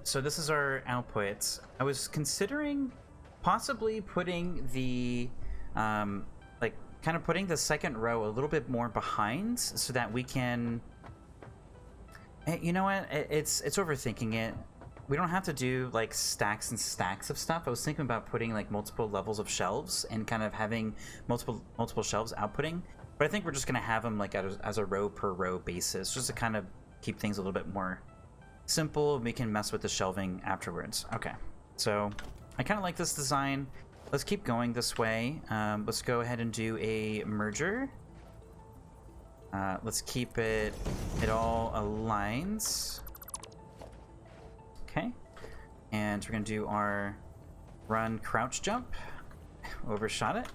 So this is our output. I was considering possibly putting the, like, kind of putting the second row a little bit more behind so that we can... You know what? It's overthinking it. We don't have to do, like, stacks and stacks of stuff. I was thinking about putting, like, multiple levels of shelves and kind of having multiple shelves outputting. But I think we're just going to have them, like, as a row per row basis, just to kind of keep things a little bit more simple. We can mess with the shelving afterwards. Okay, so I kind of like this design. Let's keep going this way. Let's go ahead and do a merger. Let's keep it all aligns. Okay, and we're gonna do our run crouch jump. Overshot it.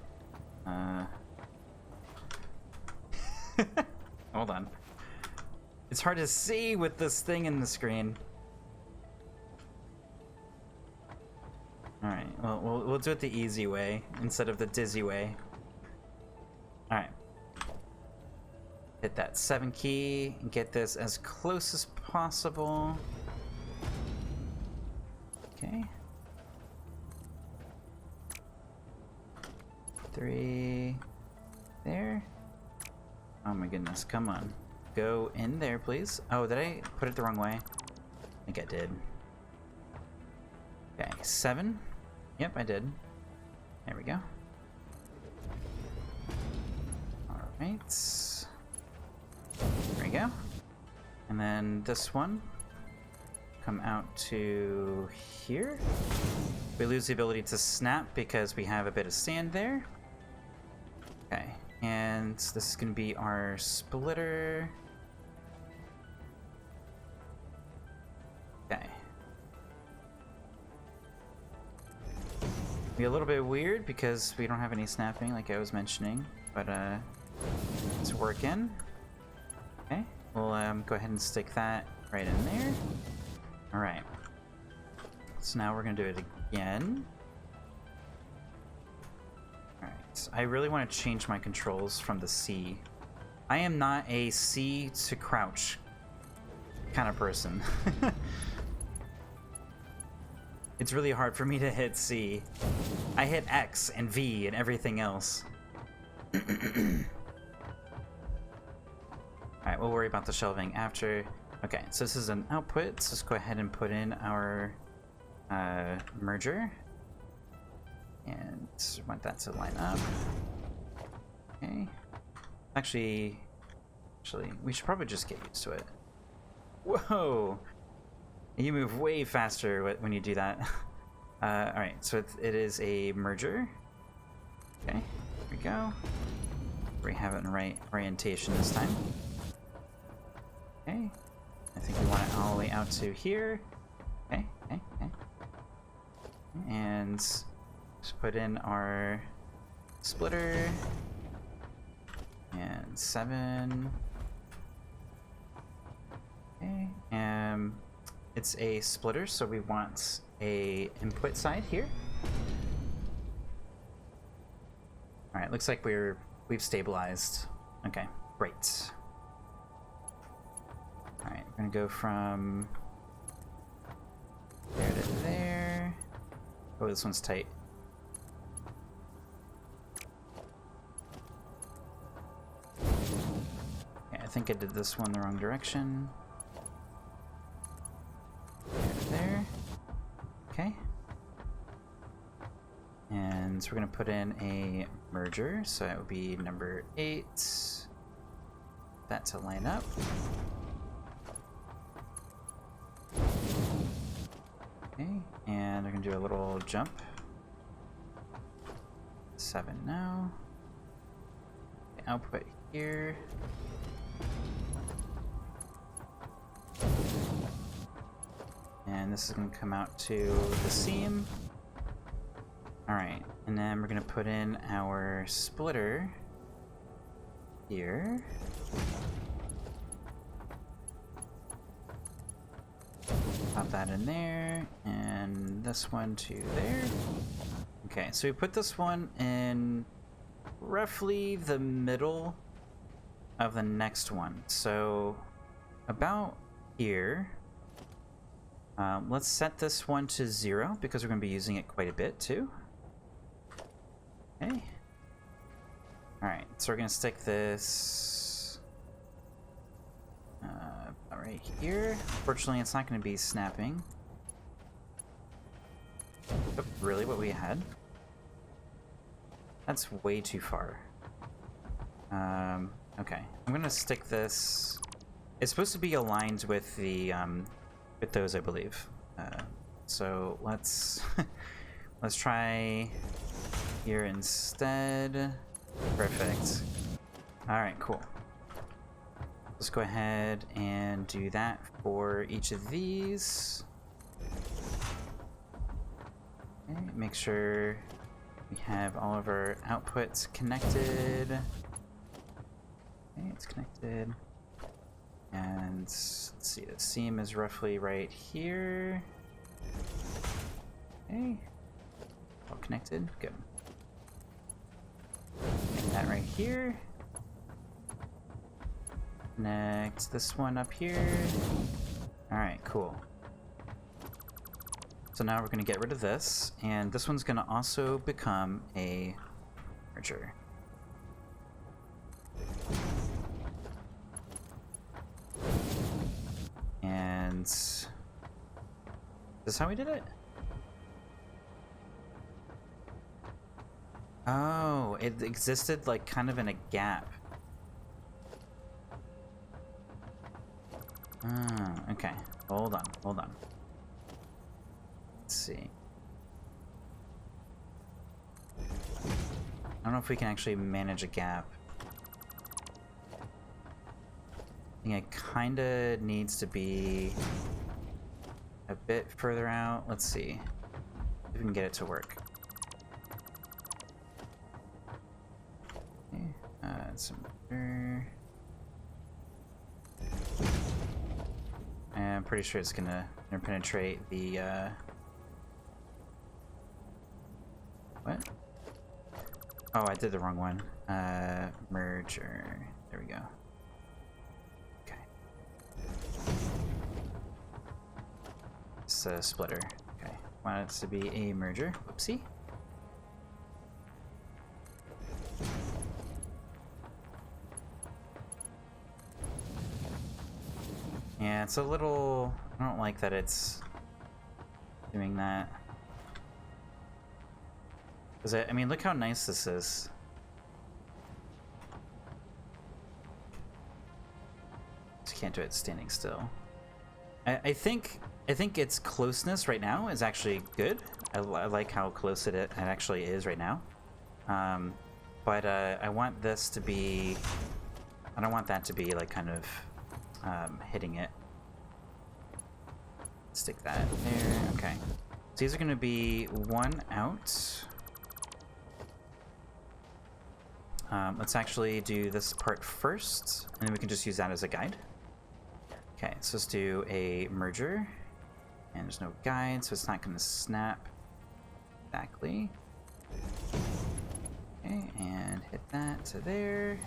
Hold on. It's hard to see with this thing in the screen. All right, well, we'll do it the easy way instead of the dizzy way. All right. Hit that 7 key and get this as close as possible. Okay. 3 there. Oh my goodness, come on. Go in there, please. Oh, did I put it the wrong way? I think I did. Okay, 7. Yep, I did. There we go. Alright. There we go. And then this one. Come out to here. We lose the ability to snap because we have a bit of sand there. Okay, and this is going to be our splitter. Okay. Be a little bit weird because we don't have any snapping like I was mentioning, but it's working. Okay, we'll go ahead and stick that right in there. All right. So now we're gonna do it again. All right. I really want to change my controls from the C. I am not a C to crouch kind of person. It's really hard for me to hit C. I hit X and V and everything else. Alright, we'll worry about the shelving after. Okay, so this is an output. So let's go ahead and put in our merger. And want that to line up. Okay. Actually, we should probably just get used to it. Whoa! You move way faster when you do that. Alright, so it is a merger. Okay, here we go. We have it in the right orientation this time. Okay, I think we want it all the way out to here. Okay. And just put in our splitter. And 7. Okay, it's a splitter, so we want a input side here. All right, looks like we've stabilized. Okay, great. All right, we're gonna go from there to there. Oh, this one's tight. Yeah, I think I did this one the wrong direction. There. Okay. And so we're going to put in a merger, so that would be number 8. That to line up. Okay, and we're going to do a little jump. 7 now. The output here. And this is going to come out to the seam. Alright, and then we're going to put in our splitter here. Pop that in there, and this one to there. Okay, so we put this one in roughly the middle of the next one. So about here. Let's set this one to 0 because we're going to be using it quite a bit too. Okay. Alright, so we're going to stick this right here. Fortunately, it's not going to be snapping. Oh, really? What we had? That's way too far. Okay. I'm going to stick this... It's supposed to be aligned with the, with those, I believe. So let's let's try here instead. Perfect. All right, cool. Let's go ahead and do that for each of these. Okay, make sure we have all of our outputs connected. Okay, it's connected. And let's see, the seam is roughly right here. Okay. All connected. Good. And that right here. Connect this one up here. Alright, cool. So now we're going to get rid of this, and this one's going to also become a merger. And is this how we did it? Oh, it existed like kind of in a gap. Oh, okay. Hold on, hold on. Let's see. I don't know if we can actually manage a gap. I think it kind of needs to be a bit further out. Let's see if we can get it to work. Okay, some other... I'm pretty sure it's gonna penetrate the what? Oh, I did the wrong one. Merger. There we go. It's a splitter. Okay. Want it to be a merger. Whoopsie. Yeah, it's a little... I don't like that it's doing that. Because I mean, look how nice this is. Just can't do it standing still. I think its closeness right now is actually good. I like how close it actually is right now. But I want this to be... I don't want that to be like kind of hitting it. Stick that there. Okay. So these are going to be one out. Let's actually do this part first, and then we can just use that as a guide. Okay, so let's do a merger. And there's no guide, so it's not going to snap exactly. Okay, and hit that to there.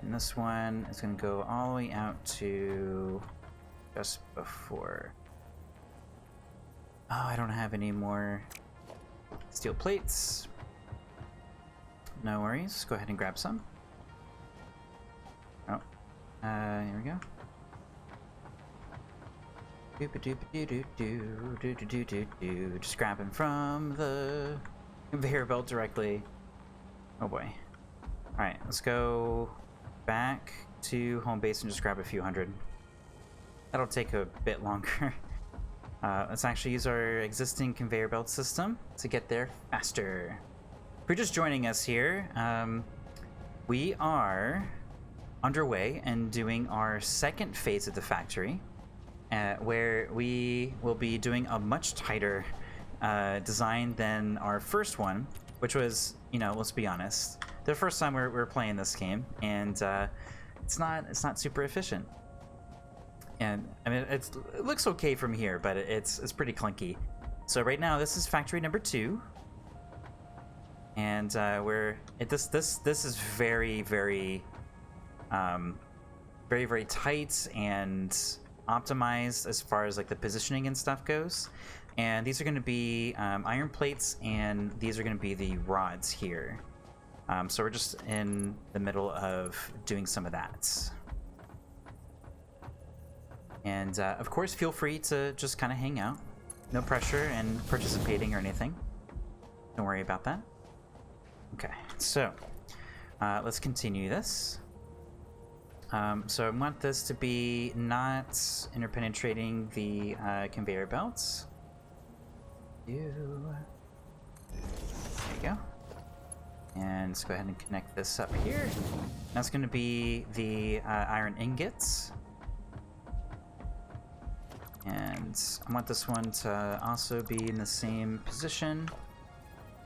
And this one is going to go all the way out to just before. Oh, I don't have any more steel plates. No worries. Let's go ahead and grab some. Oh, here we go. Just grabbing from the conveyor belt directly. Oh boy. Alright, let's go back to home base and just grab a few hundred. That'll take a bit longer. Let's actually use our existing conveyor belt system to get there faster. If you're just joining us here, we are underway and doing our second phase of the factory, where we will be doing a much tighter design than our first one, which was, you know, let's be honest, the first time we're playing this game, and it's not super efficient. And I mean, it looks okay from here, but it's pretty clunky. So right now, this is factory number 2, and this is very tight and optimized as far as like the positioning and stuff goes. And these are going to be iron plates, and these are going to be the rods here. So we're just in the middle of doing some of that. And of course, feel free to just kind of hang out. No pressure in participating or anything. Don't worry about that. Okay, so let's continue this. So I want this to be not interpenetrating the conveyor belts. There you go. And let's go ahead and connect this up here. That's going to be the iron ingots. And I want this one to also be in the same position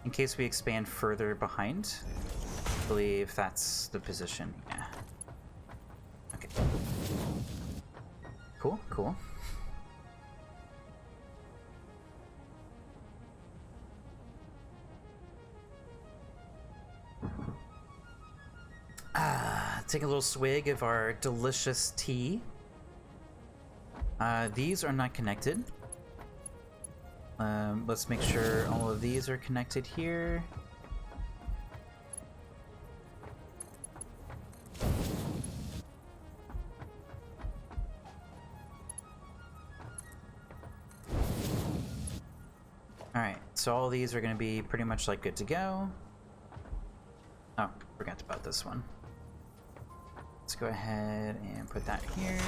in case we expand further behind. I believe that's the position. Yeah. Okay. Cool, cool. Take a little swig of our delicious tea. These are not connected. Let's make sure all of these are connected here. Alright, so all of these are going to be pretty much like good to go. Oh, forgot about this one. Let's go ahead and put that here.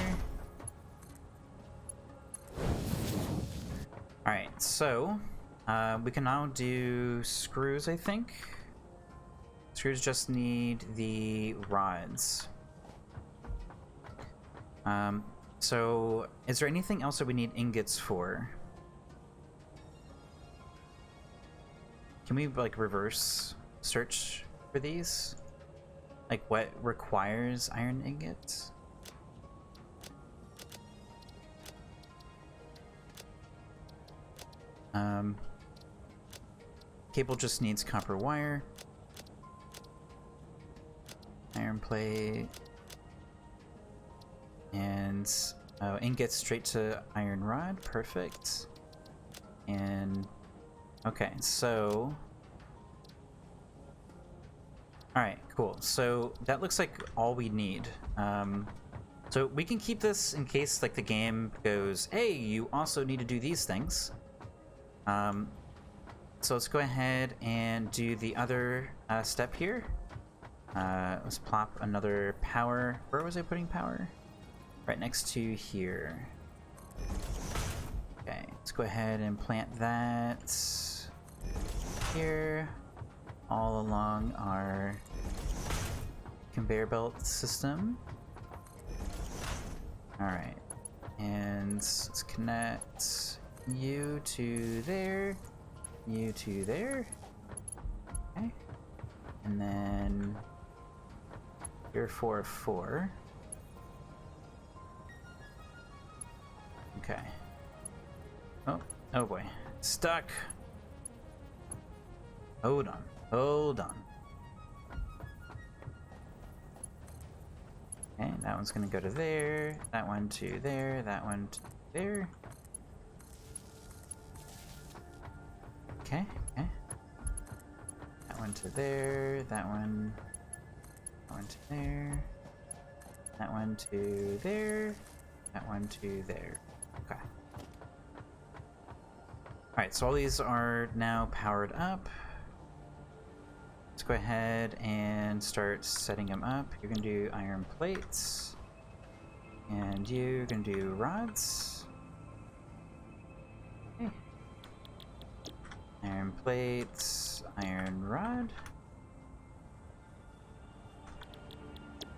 Alright, so we can now do screws, I think. Screws just need the rods. So is there anything else that we need ingots for? Can we like reverse search for these? Like what requires iron ingots? Cable just needs copper wire. Iron plate. And ingots straight to iron rod. Perfect. And okay, so alright, cool. So that looks like all we need. So we can keep this in case like the game goes, hey, you also need to do these things. So let's go ahead and do the other step here. Let's plop another power. Where was I putting power? Right next to here. Okay, let's go ahead and plant that here, all along our conveyor belt system. Alright, and let's connect you to there, you to there. Okay, and then here 4. Okay. Oh boy. Stuck. Hold on. Hold on. Okay, that one's gonna go to there. That one to there. That one to there. Okay, okay. That one to there. That one to there. That one to there. That one to there. Okay. Alright, so all these are now powered up. Let's go ahead and start setting them up. You're gonna do iron plates. And you're gonna do rods. Okay. Iron plates, iron rod.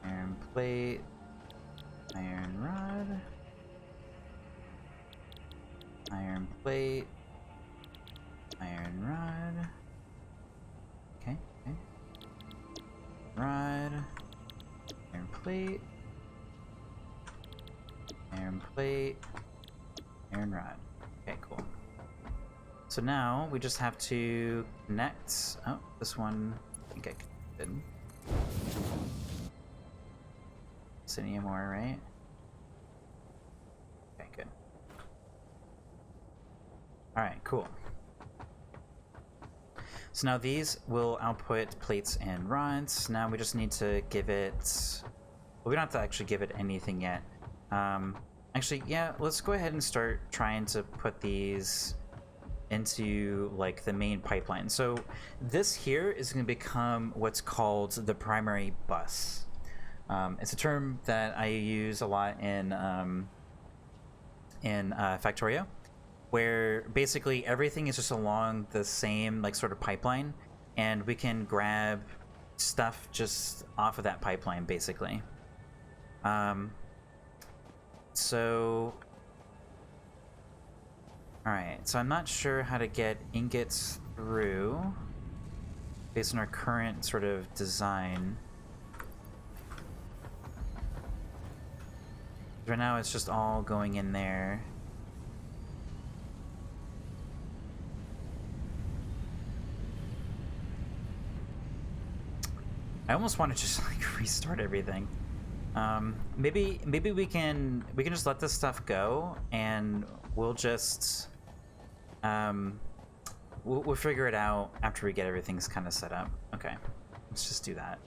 Iron plate, iron rod. Iron plate, iron rod. Okay, okay. Rod, iron plate, iron plate, iron rod. Okay, cool. So now we just have to connect. Oh, this one I think I connected. This anymore, right? All right, cool. So now these will output plates and rods. Now we just need to give it... Well, we don't have to actually give it anything yet. Actually, yeah, let's go ahead and start trying to put these into like the main pipeline. So this here is going to become what's called the primary bus. It's a term that I use a lot in Factorio, where basically everything is just along the same like sort of pipeline, and we can grab stuff just off of that pipeline basically. So alright, so I'm not sure how to get ingots through based on our current sort of design. Right now it's just all going in there. I almost want to just like restart everything. Maybe we can just let this stuff go, and we'll just we'll figure it out after we get everything's kind of set up. Okay, let's just do that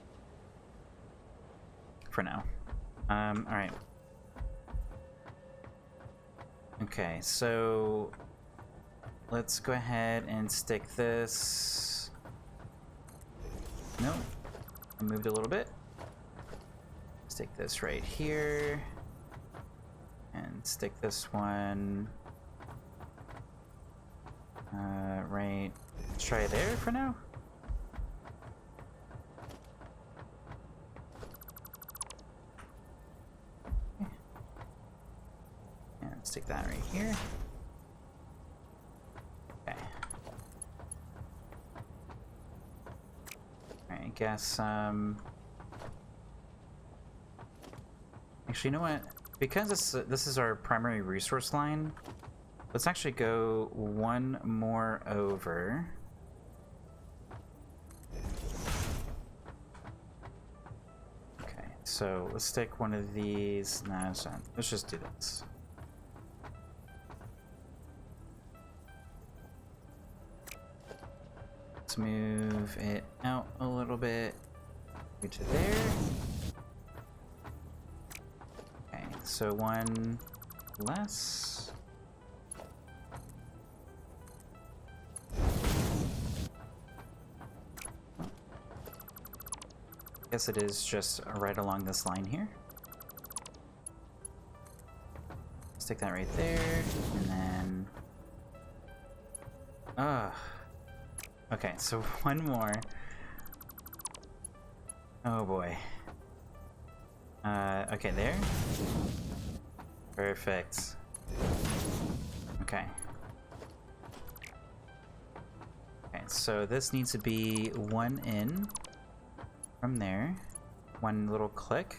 for now. All right. Okay, so let's go ahead and stick this. Nope. I moved a little bit. Stick this right here. And stick this one right. Let's try it there for now. Okay. And stick that right here. Okay. I guess, actually, you know what? Because this is our primary resource line, let's actually go one more over. Okay, so let's stick one of these. Nah, it's not. Let's just do this. Let's move it out a little bit. Go to there. Okay, so one less. Guess it is just right along this line here. Stick that right there, and then... Okay, so one more. Oh boy. Okay, there. Perfect. Okay. Okay, so this needs to be one in from there. One little click.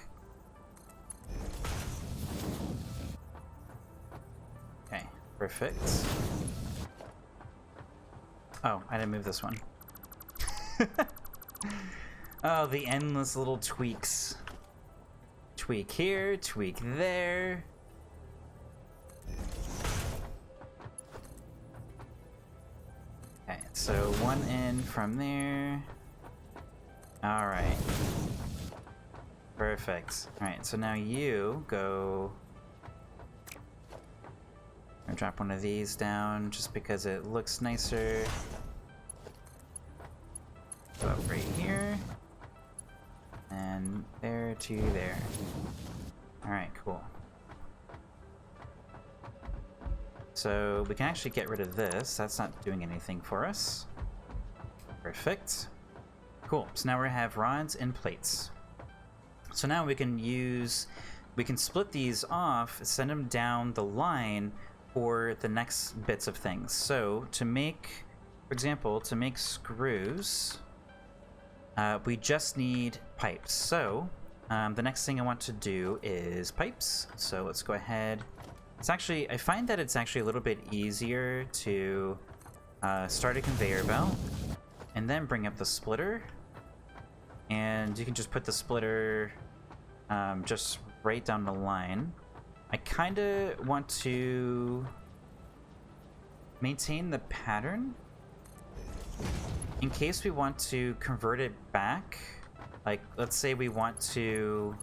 Okay, perfect. Oh, I didn't move this one. Oh, the endless little tweaks. Tweak here, tweak there. Okay, so one in from there. Alright. Perfect. Alright, so now you go... I'll drop one of these down just because it looks nicer. Go up right here. And there to there. Alright, cool. So we can actually get rid of this. That's not doing anything for us. Perfect. Cool. So now we have rods and plates. So now we can split these off, send them down the line for the next bits of things. So to make, for example, to make screws, we just need pipes. So the next thing I want to do is pipes. So let's go ahead. It's actually, I find that it's actually a little bit easier to start a conveyor belt and then bring up the splitter. And you can just put the splitter just right down the line. I kind of want to... maintain the pattern in case we want to convert it back. Like, let's say we want to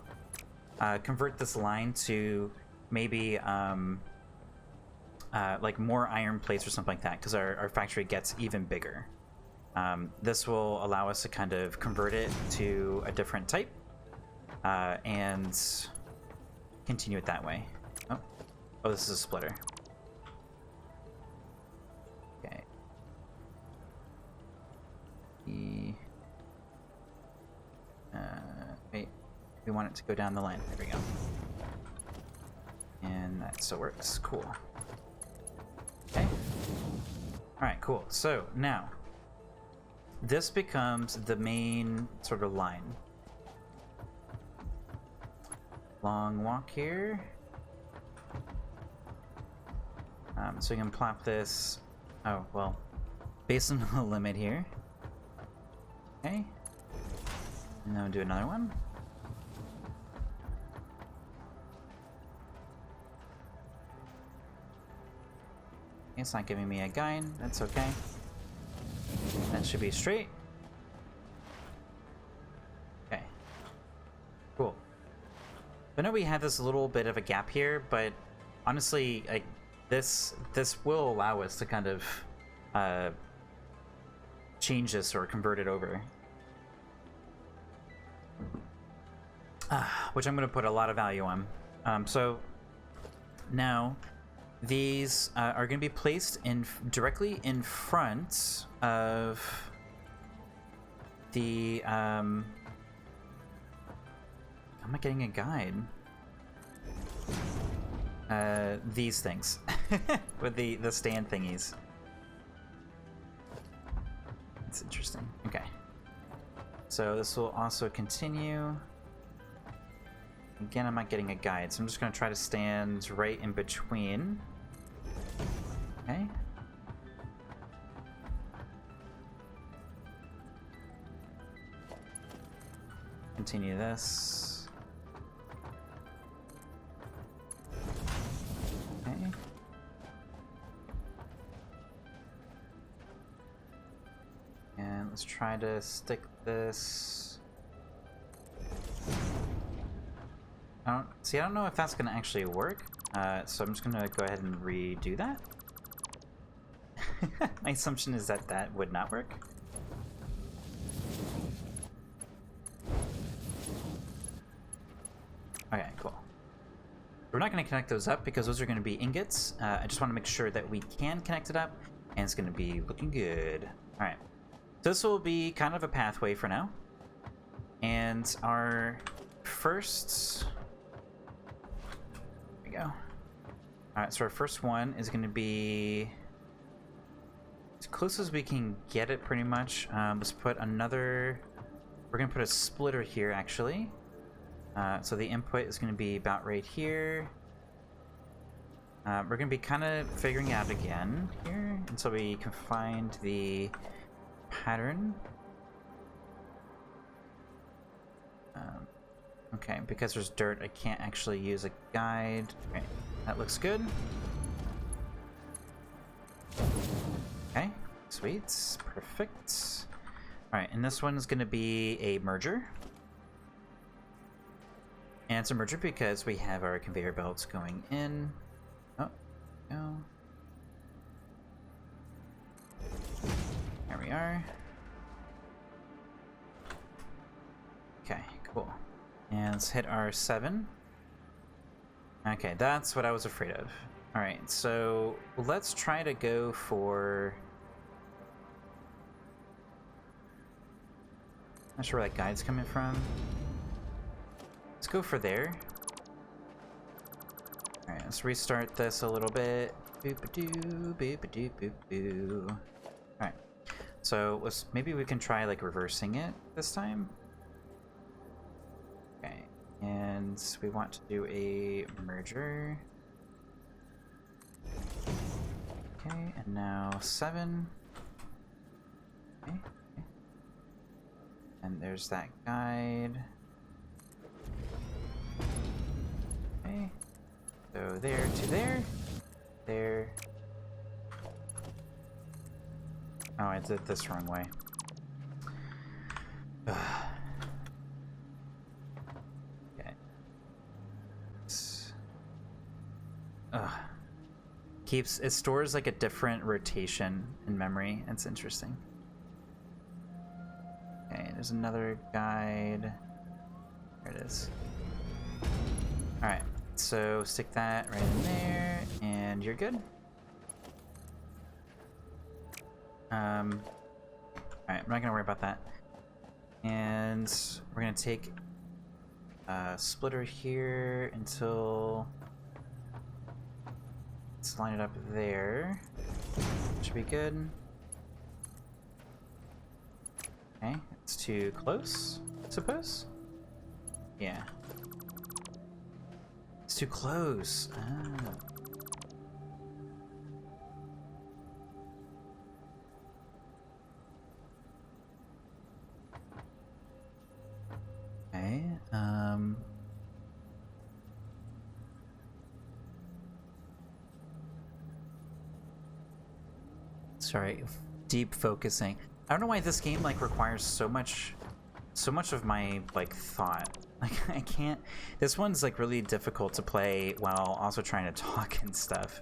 convert this line to maybe like more iron plates or something like that, because our factory gets even bigger. This will allow us to kind of convert it to a different type and continue it that way. Oh, this is a splitter. Okay. Wait, we want it to go down the line. There we go. And that still works. Cool. Okay. Alright, cool. So now, this becomes the main sort of line. Long walk here. So we can plop this. Oh, well, based on the limit here. Okay. And then we'll do another one. It's not giving me a guide. That's okay. That should be straight. Okay. Cool. I know we have this little bit of a gap here, but honestly, like this will allow us to kind of change this or convert it over. Which I'm going to put a lot of value on. So now these are going to be placed in directly in front of the am I getting a guide? These things with the stand thingies. It's interesting. Okay. So this will also continue. Again, I'm not getting a guide, so I'm just going to try to stand right in between. Okay. Continue this. Okay. And let's try to stick this. I don't know if that's going to actually work, so I'm just going to go ahead and redo that. My assumption is that that would not work. Okay, cool. We're not going to connect those up because those are going to be ingots. I just want to make sure that we can connect it up, and it's going to be looking good. Alright, so this will be kind of a pathway for now. And our first... There we go. Alright, so our first one is going to be as close as we can get it, pretty much. Let's put another... We're going to put a splitter here, actually. So the input is going to be about right here. We're going to be kind of figuring out again here until we can find the pattern. Okay, because there's dirt, I can't actually use a guide. Okay, that looks good. Okay, sweet, perfect. Alright, and this one is going to be a merger. And it's a merger because we have our conveyor belts going in. Oh, no. There we are. Okay, cool. And let's hit our 7. Okay, that's what I was afraid of. Alright, so let's try to go for... Not sure where that guide's coming from. Let's go for there. Alright, let's restart this a little bit. Boop-a-doo, boop-a-doo, boop-boo. Alright, so maybe we can try like reversing it this time. Okay, and we want to do a merger. Okay, and now 7. Okay. And there's that guide. Okay. So there to there. There. Oh, I did this wrong way. Ugh. Okay. Ugh. It stores like a different rotation in memory. It's interesting. Okay, there's another guide. There it is. Alright, so stick that right in there, and you're good. Alright, I'm not gonna worry about that. And we're gonna take a splitter here until let's line it up there. Should be good. Okay, it's too close, I suppose? Yeah. It's too close. Ah. Okay, sorry, deep focusing. I don't know why this game like requires so much of my like thought. Like I can't. This one's like really difficult to play while also trying to talk and stuff.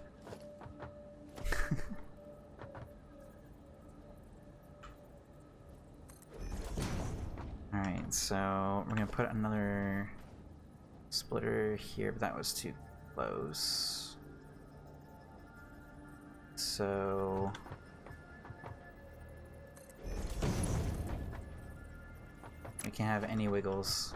All right, so we're gonna put another splitter here, but that was too close. So we can't have any wiggles.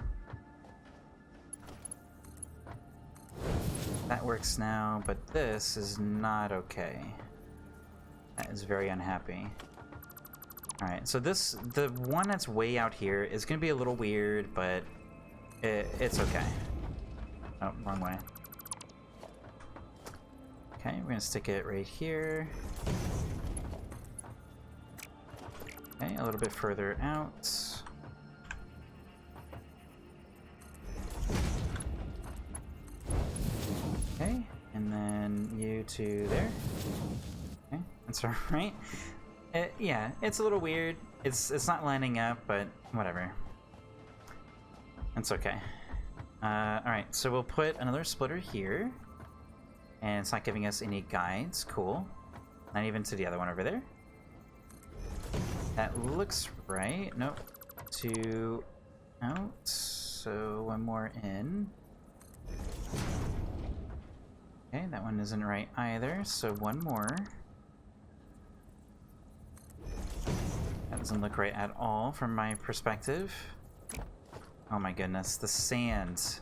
That works now, but this is not okay. That is very unhappy. Alright, so the one that's way out here is going to be a little weird, but it's okay. Oh, wrong way. Okay, we're going to stick it right here. Okay, a little bit further out. Okay, and then you two there. Okay, that's alright. Yeah, it's a little weird. It's not lining up, but whatever. It's okay. Alright, so we'll put another splitter here. And it's not giving us any guides. Cool. Not even to the other one over there. That looks right. Nope. Two out. So one more in. Okay, that one isn't right either. So one more. That doesn't look right at all from my perspective. Oh my goodness, the sand.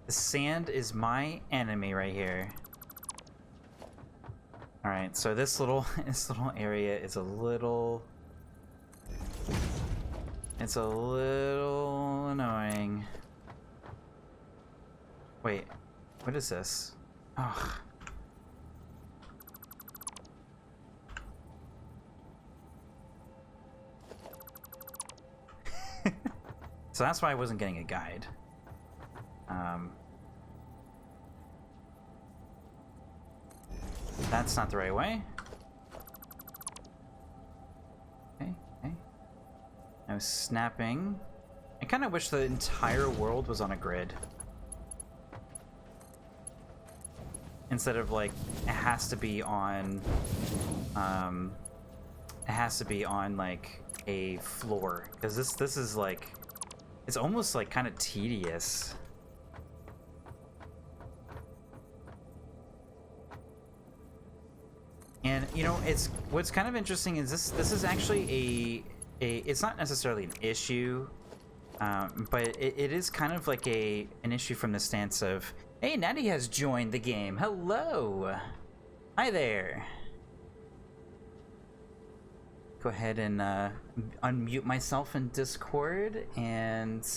The sand is my enemy right here. Alright, so this little area is a little... It's a little annoying. Wait, what is this? Oh. So that's why I wasn't getting a guide. That's not the right way. Okay, okay. I was snapping. I kind of wish the entire world was on a grid. Instead of like, it has to be on like a floor. Because this is like, it's almost like kind of tedious. And you know, what's kind of interesting is this is actually it's not necessarily an issue, but it is kind of like an issue from the stance of, hey, Natty has joined the game. Hello, hi there. Go ahead and unmute myself in Discord. And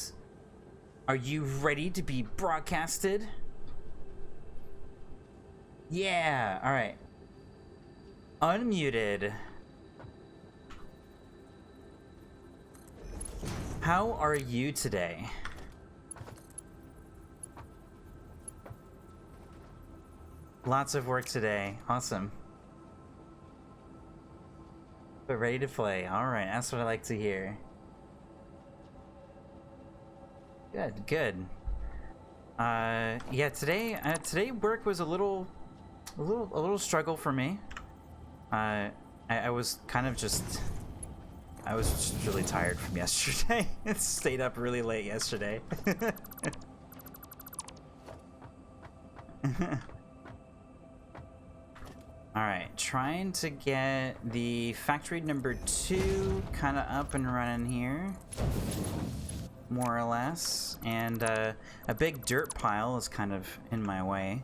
are you ready to be broadcasted? Yeah. All right. Unmuted. How are you today? Lots of work today. Awesome. But ready to play. Alright, that's what I like to hear. Good, good. Yeah, today work was a little struggle for me. I was kind of just... I was just really tired from yesterday. Stayed up really late yesterday. Alright, trying to get the factory number 2 kind of up and running here. More or less. And a big dirt pile is kind of in my way.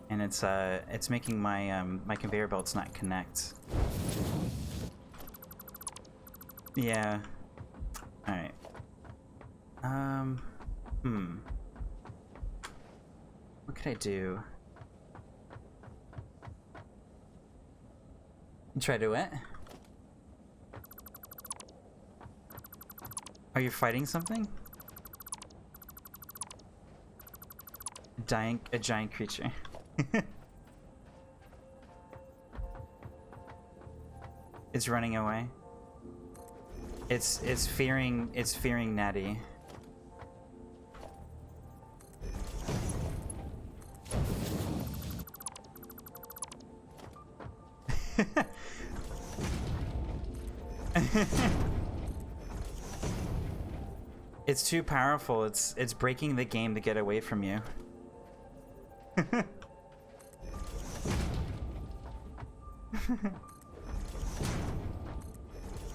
And it's making my my conveyor belts not connect. Yeah. Alright. What could I do? Try to what? Are you fighting something? A giant creature. It's running away. It's fearing Natty. It's too powerful. It's breaking the game to get away from you.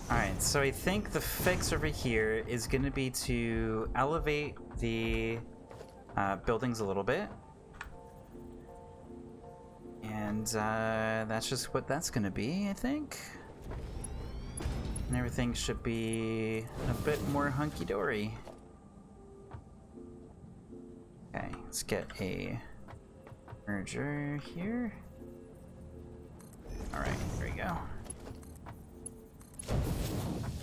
Alright, so I think the fix over here is going to be to elevate the buildings a little bit. And that's just what that's going to be, I think. And everything should be a bit more hunky-dory. Okay, let's get a merger here. Alright, there we go.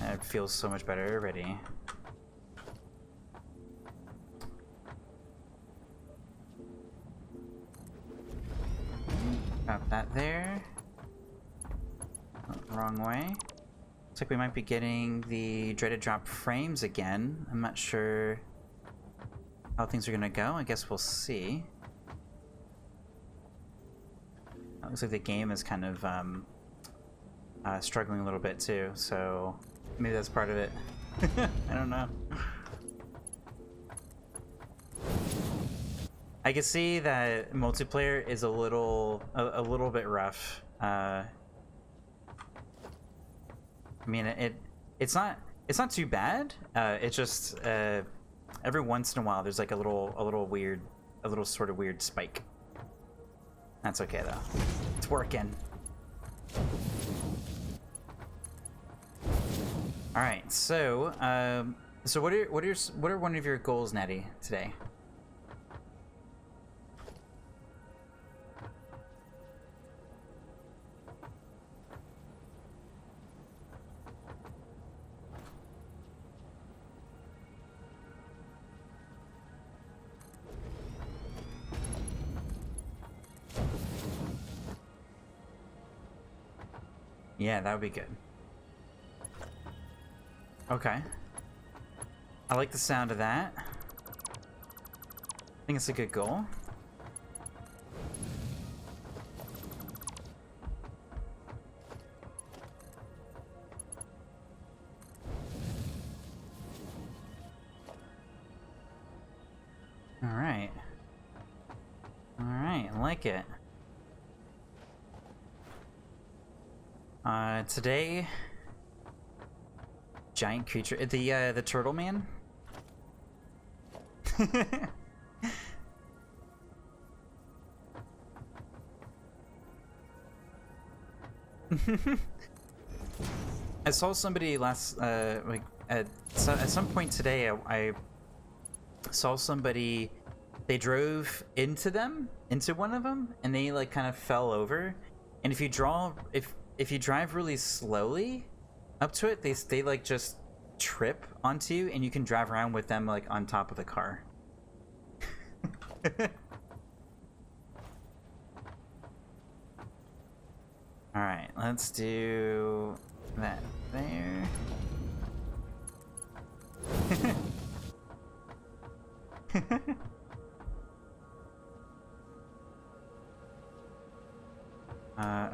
That feels so much better already. Got that there. Oh, wrong way. Looks like we might be getting the dreaded drop frames again. I'm not sure how things are gonna go. I guess we'll see. It looks like the game is kind of struggling a little bit too, so maybe that's part of it. I don't know. I can see that multiplayer is a little bit rough. I mean, it's not too bad. It's just every once in a while there's like a little sort of weird spike. That's okay though. It's working. All right, so what are one of your goals, Natty, today? Yeah, that would be good. Okay. I like the sound of that. I think it's a good goal. Alright. Alright, I like it. Today... Giant creature, the turtle man. I saw somebody last at some point today. I saw somebody. They drove into one of them, and they like kind of fell over. And if you drive really slowly up to it, they like just trip onto you, and you can drive around with them like on top of the car. All right, let's do that there.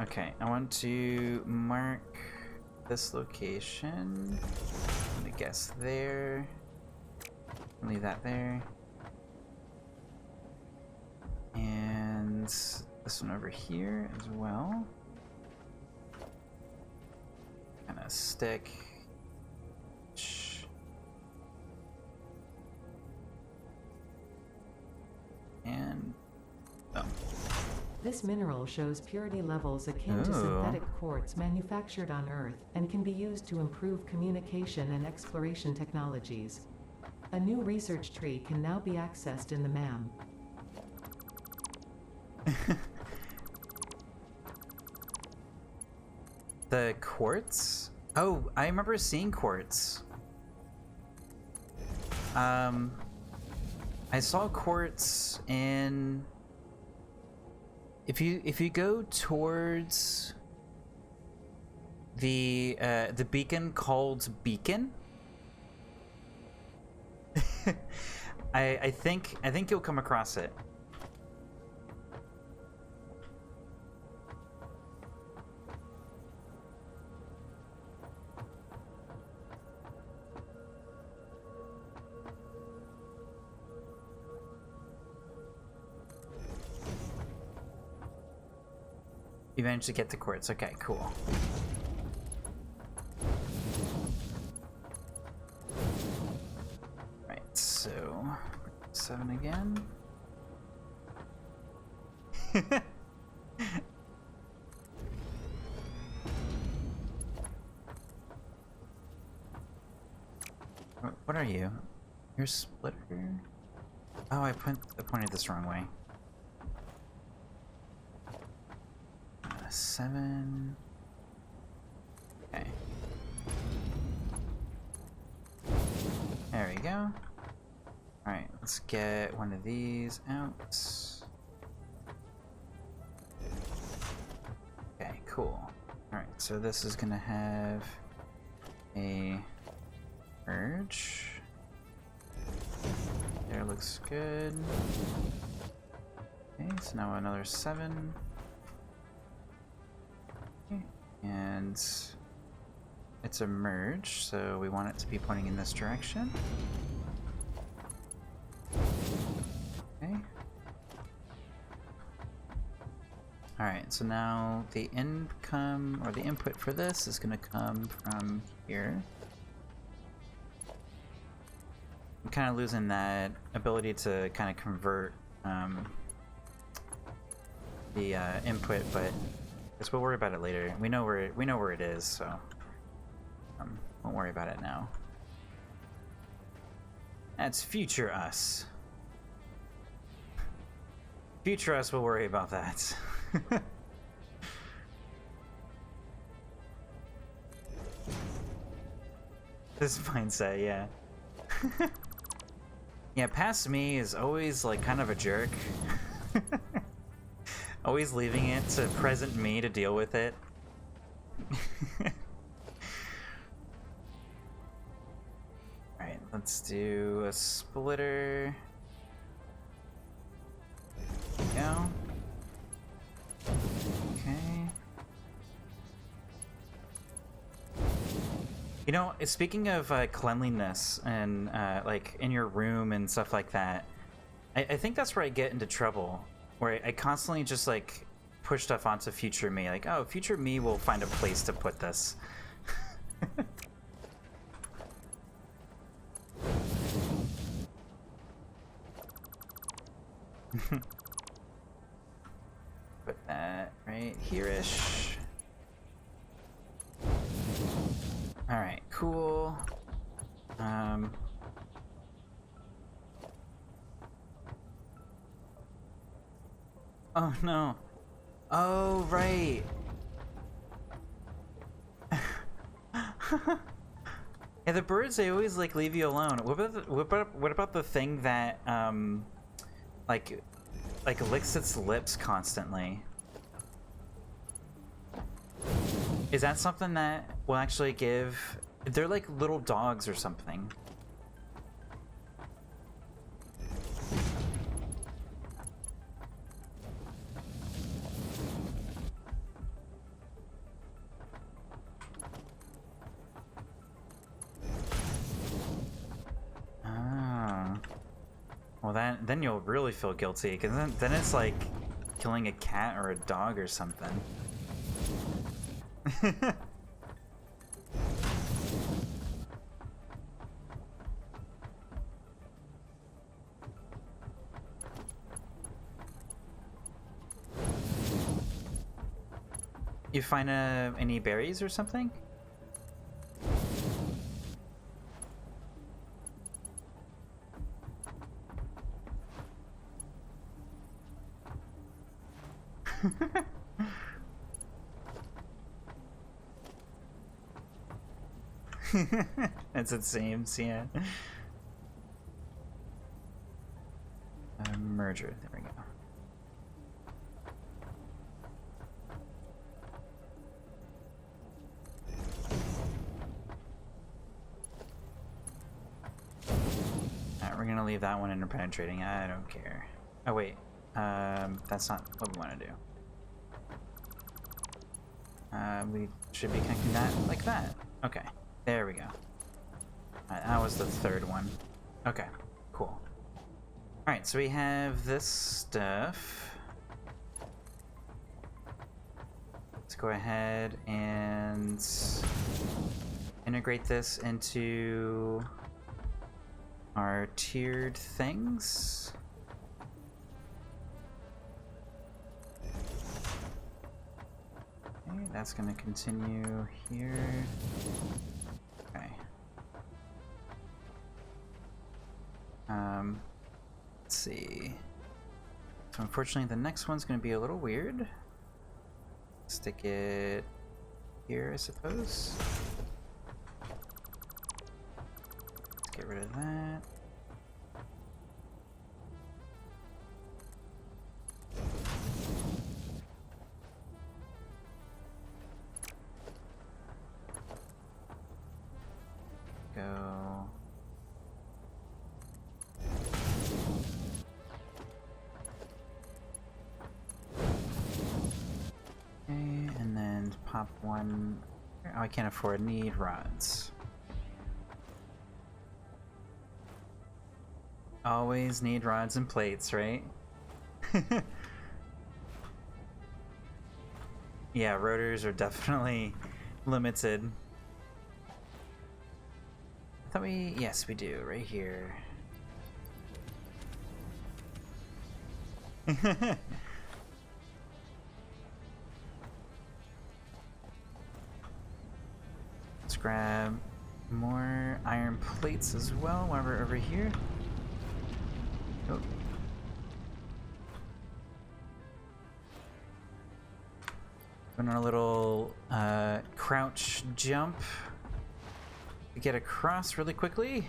Okay, I want to mark this location. I'm gonna guess there. Leave that there. And this one over here as well. Kind of stick. And oh. This mineral shows purity levels akin to synthetic quartz manufactured on Earth and can be used to improve communication and exploration technologies. A new research tree can now be accessed in the MAM. The quartz? Oh, I remember seeing quartz. I saw quartz in... If you go towards the beacon called Beacon, I think you'll come across it. You managed to get the quartz. Okay, cool. Right, so 7 again. What are you? You're a splitter? Oh, I pointed this wrong way. 7. Okay. There we go. Alright, let's get one of these out. Okay, cool. Alright, so this is gonna have a merge. There, looks good. Okay, so now another 7. And it's a merge, so we want it to be pointing in this direction. Okay. Alright, so now the income, or the input for this is going to come from here. I'm kind of losing that ability to kind of convert the input, but guess we'll worry about it later. We know where it is, so won't worry about it now. That's future us. Future us will worry about that. This mindset, yeah. Yeah, past me is always like kind of a jerk. Always leaving it to present me to deal with it. Alright, let's do a splitter. There we go. Okay. You know, speaking of cleanliness and like in your room and stuff like that, I think that's where I get into trouble. Where I constantly just like push stuff onto future me, like, oh, future me will find a place to put this. Put that right here-ish. Alright, cool. Oh no. Oh, right. Yeah, the birds, they always like leave you alone. What about the thing that like licks its lips constantly? Is that something that will actually give... They're like little dogs or something. Well, then you'll really feel guilty, because then it's like killing a cat or a dog or something. You find any berries or something? As it seems, yeah. Merger, there we go. Alright, we're gonna leave that one interpenetrating. I don't care. Oh wait, that's not what we want to do. We should be connecting that like that. Okay, there we go. Alright, that was the third one. Okay, cool. Alright, so we have this stuff. Let's go ahead and integrate this into our tiered things. Okay, that's going to continue here. Okay. Let's see. So unfortunately, the next one's going to be a little weird. Stick it here, I suppose. Let's get rid of that. Go. Okay, and then pop one. Oh, I can't afford need rods. Always need rods and plates, right? Yeah, rotors are definitely limited. I thought yes, we do, right here. Let's grab more iron plates as well while we're over here. Oh. Doing a little crouch jump. Get across really quickly.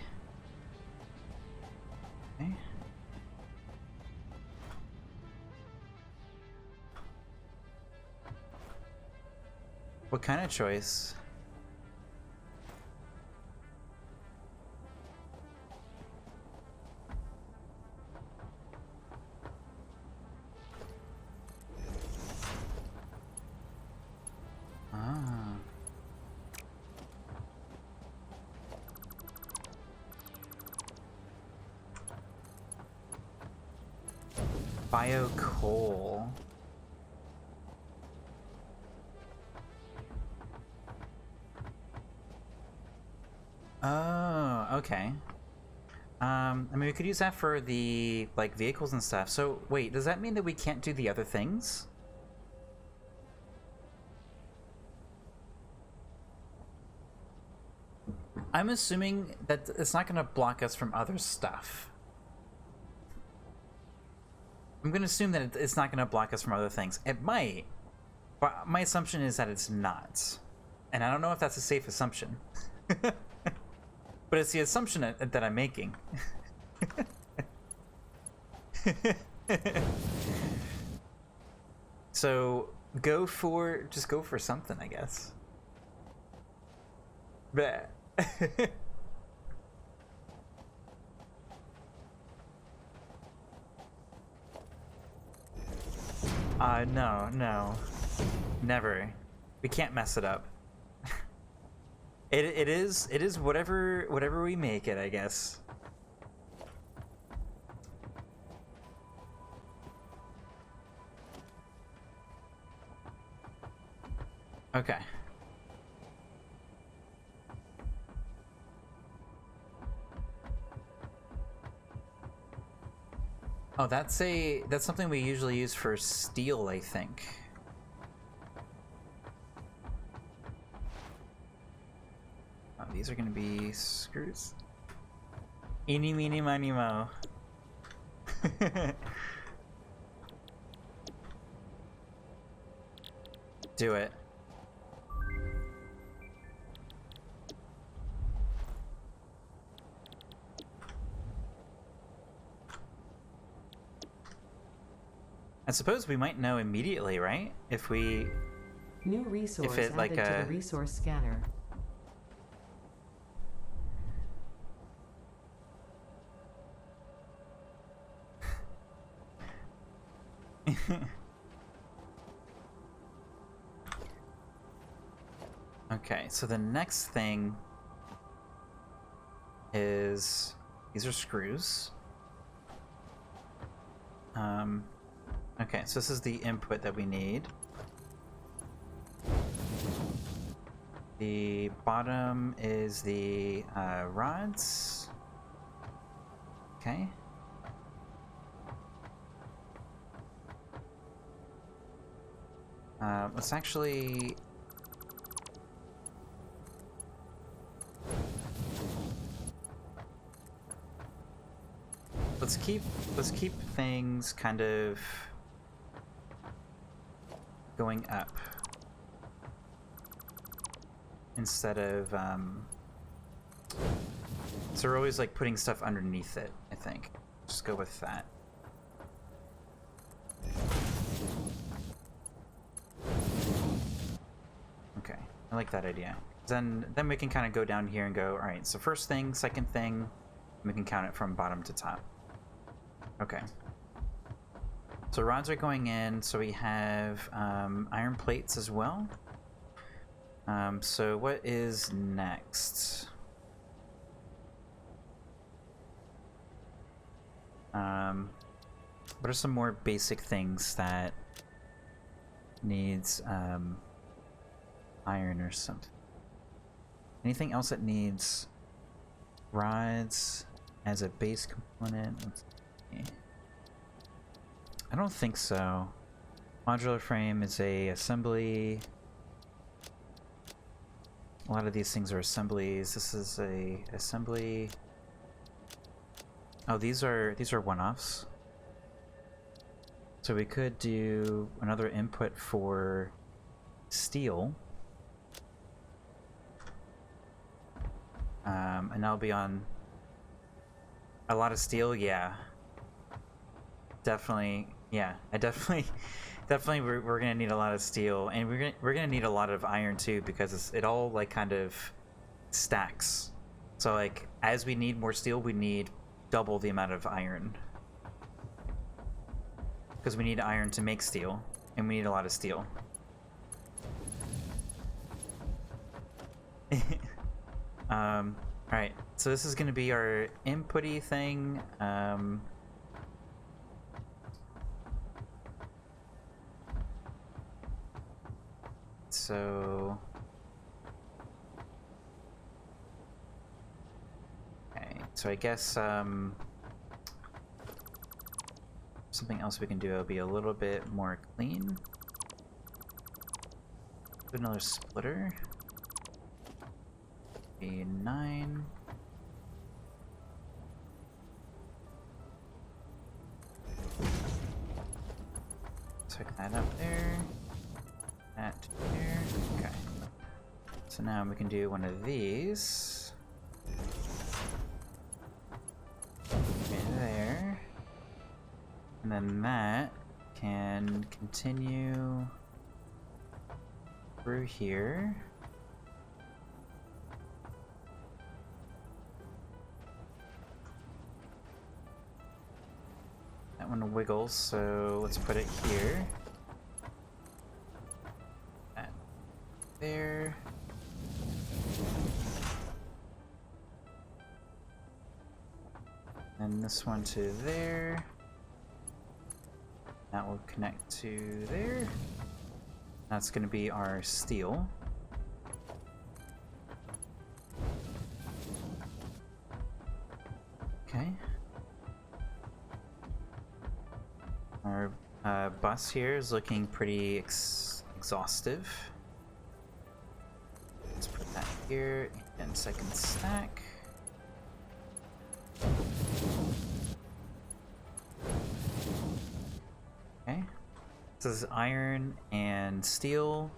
Okay. What kind of choice? Bio coal. Oh, okay. I mean, we could use that for the, like, vehicles and stuff. So, wait, does that mean that we can't do the other things? I'm assuming that it's not going to block us from other stuff. I'm going to assume that it's not going to block us from other things. It might, but my assumption is that it's not. And I don't know if that's a safe assumption. But it's the assumption that I'm making. So just go for something, I guess. Bleh. No, no. Never. We can't mess it up. It is whatever we make it, I guess. Okay. Oh, that's something we usually use for steel, I think. Oh, these are gonna be screws. Eeny, meeny, miny, mo. Do it. I suppose we might know immediately, right? If we... New resource if it, added like, to the resource scanner. Okay, so the next thing is... These are screws. Okay, so this is the input that we need. The bottom is the rods. Okay. Let's actually... Let's keep things kind of going up instead of so we're always like putting stuff underneath it, I think. Just go with that. Okay, I like that idea. Then we can kind of go down here and go, all right, so first thing, second thing, we can count it from bottom to top. Okay. So rods are going in, so we have iron plates as well. So what is next? What are some more basic things that needs iron or something? Anything else that needs rods as a base component? Let's see. I don't think so. Modular frame is a assembly. A lot of these things are assemblies. This is a assembly. Oh, these are one-offs. So we could do another input for steel. And that'll be on a lot of steel, yeah. Definitely, yeah. Definitely we're gonna need a lot of steel, and we're gonna need a lot of iron too, because it all like kind of stacks. So like as we need more steel, we need double the amount of iron, because we need iron to make steel, and we need a lot of steel. All right, so this is gonna be our inputty thing. So, okay, so I guess something else we can do will be a little bit more clean. Do another splitter. Be 9. Check that up there. That here. Okay. So now we can do one of these. Right there. And then that can continue through here. that one wiggles, so let's put it here. That there. And this one to there. That will connect to there. That's going to be our steel. Okay. Our bus here is looking pretty exhaustive. Let's put that here and second stack. Okay. This is iron and steel.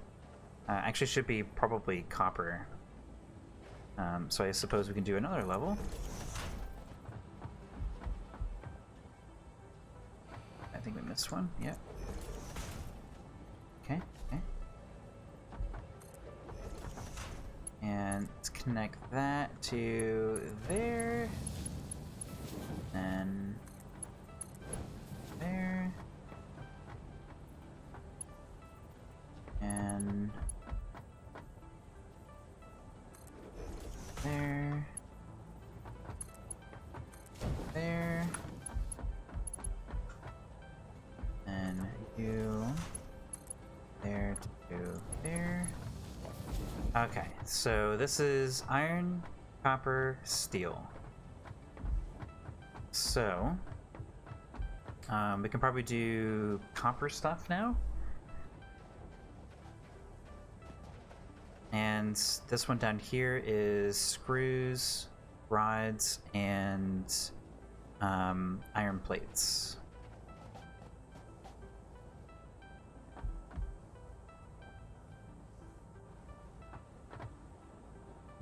Actually, should be probably copper. So I suppose we can do another level. I think we missed one. Yep. Okay. Okay. And let's connect that to there. And there. And there. There. And you there to there. Okay, so this is iron, copper, steel. So we can probably do copper stuff now. And this one down here is screws, rods, and iron plates.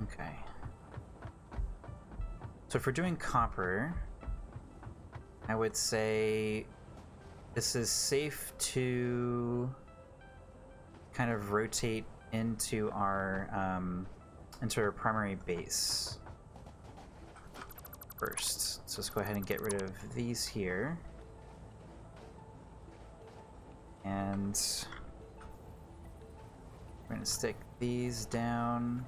Okay. So if we're doing copper, I would say this is safe to kind of rotate into our primary base first. So let's go ahead and get rid of these here. And we're gonna stick these down.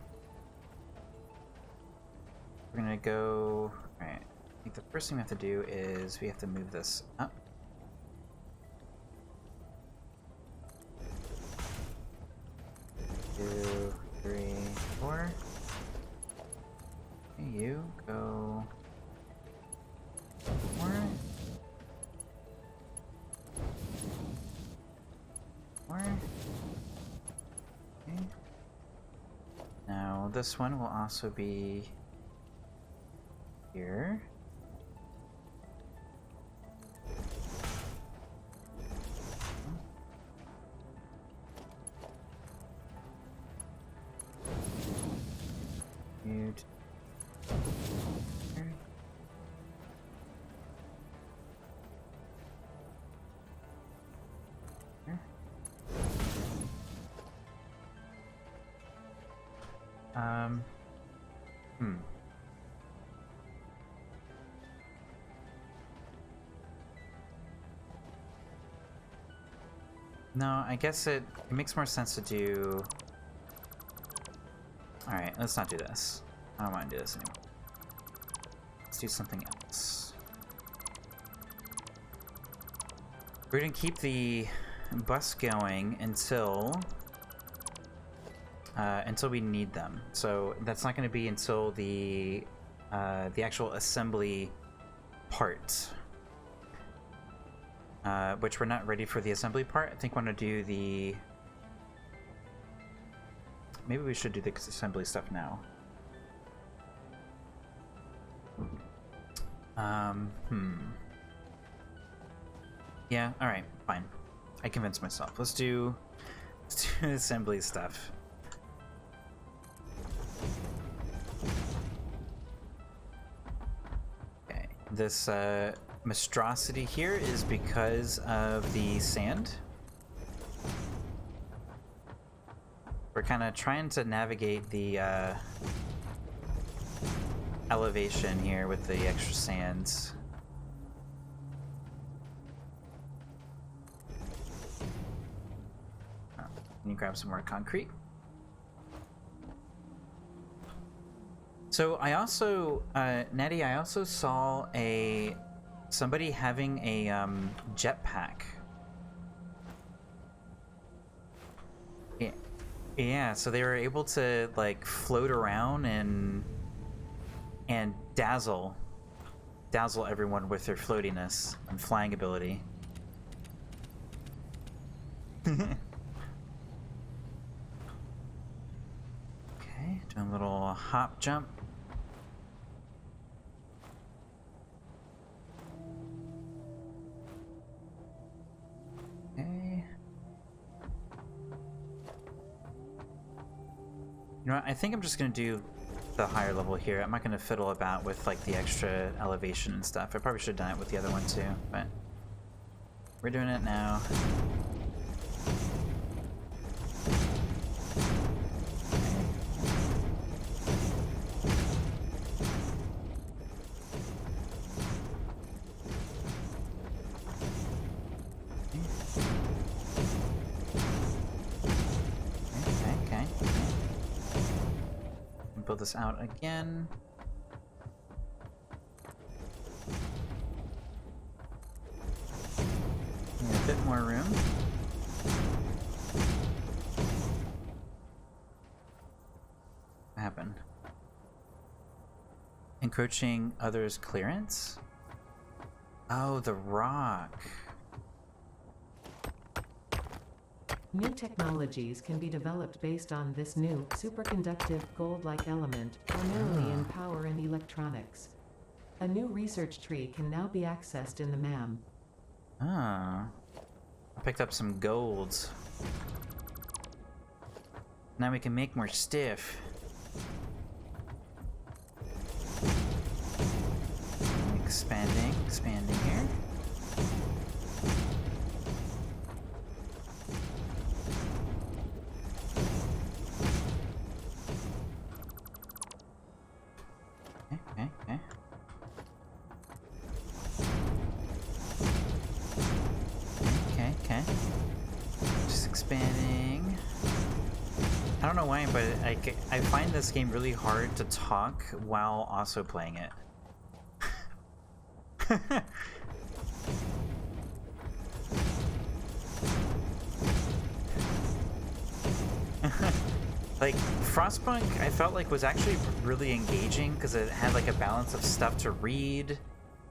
We're gonna go, all right, I think the first thing we have to do is we have to move this up. 2, 3, 4. Okay, you go 4. 4. Okay. Now this one will also be here. Mute. Here. Here. No, I guess it makes more sense to do... Alright, let's not do this. I don't want to do this anymore. Let's do something else. We're gonna keep the bus going until we need them. So that's not gonna be until the actual assembly part. Which we're not ready for the assembly part. I think we want to do the... Maybe we should do the assembly stuff now. Yeah, alright, fine. I convinced myself. Let's do assembly stuff. Okay, this monstrosity here is because of the sand. We're kind of trying to navigate the elevation here with the extra sands. Let me grab some more concrete. So I also, Nettie, I also saw somebody having a jetpack. Yeah, so they were able to like float around and dazzle everyone with their floatiness and flying ability. Okay, doing a little hop jump. Okay. You know what? I think I'm just gonna do the higher level here. I'm not gonna fiddle about with like the extra elevation and stuff. I probably should have done it with the other one too, but we're doing it now. Build this out again. Need a bit more room. What happened? Encroaching others' clearance? Oh, the rock. New technologies can be developed based on this new, superconductive, gold-like element, primarily in power and electronics. A new research tree can now be accessed in the MAM. Ah. I picked up some golds. Now we can make more stiff. Expanding here. Okay. Okay. Just expanding. I don't know why, but I find this game really hard to talk while also playing it. Like, Frostpunk, I felt like was actually really engaging because it had like a balance of stuff to read,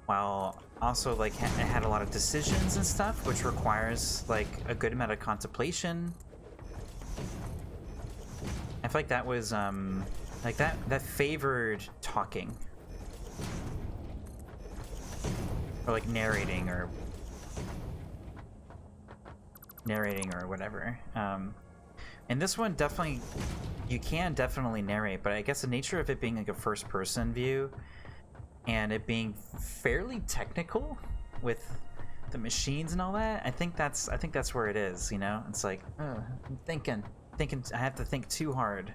while also like it had a lot of decisions and stuff, which requires like a good amount of contemplation. I feel like that was like that favored talking, or like narrating or whatever. And this one definitely, you can definitely narrate, but I guess the nature of it being like a first-person view and it being fairly technical with the machines and all that, I think that's where it is. You know, it's like, oh, I'm thinking. I have to think too hard.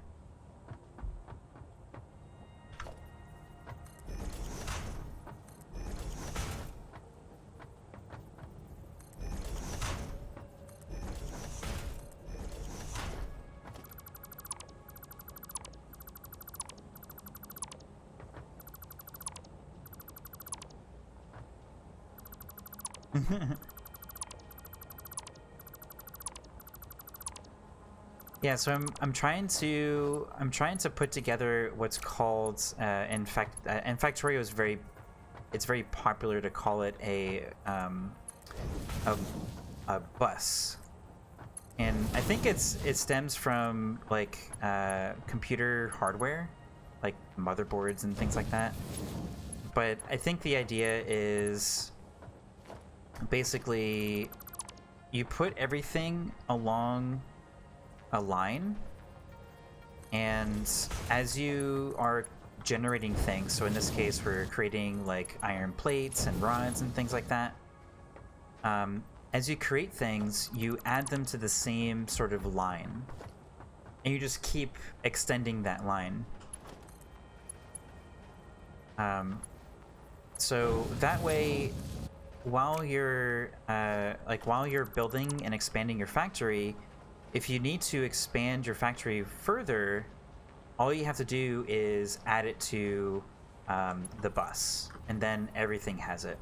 Yeah, so I'm trying to put together what's called in Factorio is it's very popular to call it a bus, and I think it stems from like computer hardware, like motherboards and things like that. But I think the idea is basically you put everything along a line, and as you are generating things, so in this case we're creating like iron plates and rods and things like that, as you create things you add them to the same sort of line and you just keep extending that line. So that way, while you're building and expanding your factory, if you need to expand your factory further, all you have to do is add it to the bus, and then everything has it.